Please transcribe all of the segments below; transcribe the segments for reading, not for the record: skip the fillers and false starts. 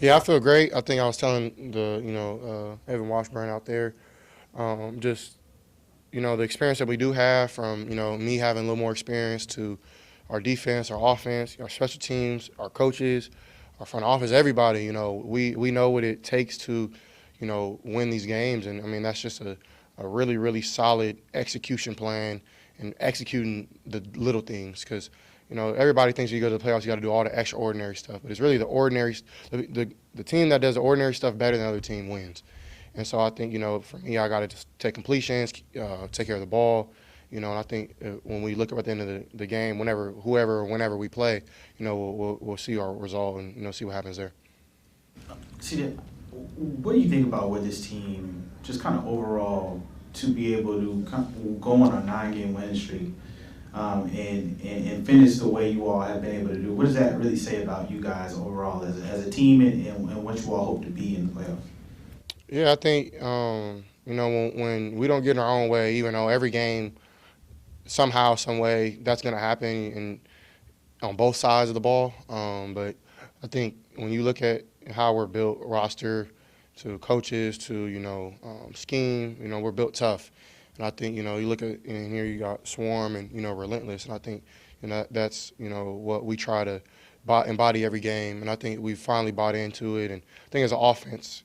Yeah, I feel great. I think I was telling Evan Washburn out there, just the experience that we do have from me having a little more experience to our defense, our offense, our special teams, our coaches, our front office, everybody. We know what it takes to win these games, and I mean that's just a really really solid execution plan and executing the little things because. Everybody thinks you go to the playoffs, you got to do all the extraordinary stuff, but it's really the ordinary. The team that does the ordinary stuff better than the other team wins. And so I think, for me, I got to just take completions, take care of the ball, and I think when we look at the end of the game, whenever we play, we'll see our result and, see what happens there. See that? What do you think about with this team, just kind of overall, to be able to go on a 9-game winning streak and finish the way you all have been able to do? What does that really say about you guys overall as a team and what you all hope to be in the playoffs? Yeah, I think, when we don't get in our own way, even though every game, somehow, some way, that's going to happen and on both sides of the ball. But I think when you look at how we're built, roster to coaches to scheme, we're built tough. And I think you look at and here you got Swarm and Relentless, and I think that's what we try to embody every game. And I think we finally bought into it. And I think as an offense,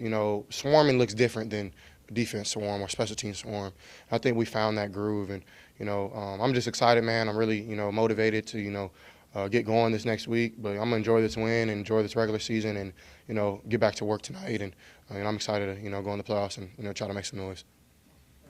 swarming looks different than defense swarm or special team swarm. I think we found that groove, and I'm just excited, man. I'm really motivated to get going this next week. But I'm gonna enjoy this win and enjoy this regular season, and get back to work tonight. And I'm excited to go in the playoffs and try to make some noise.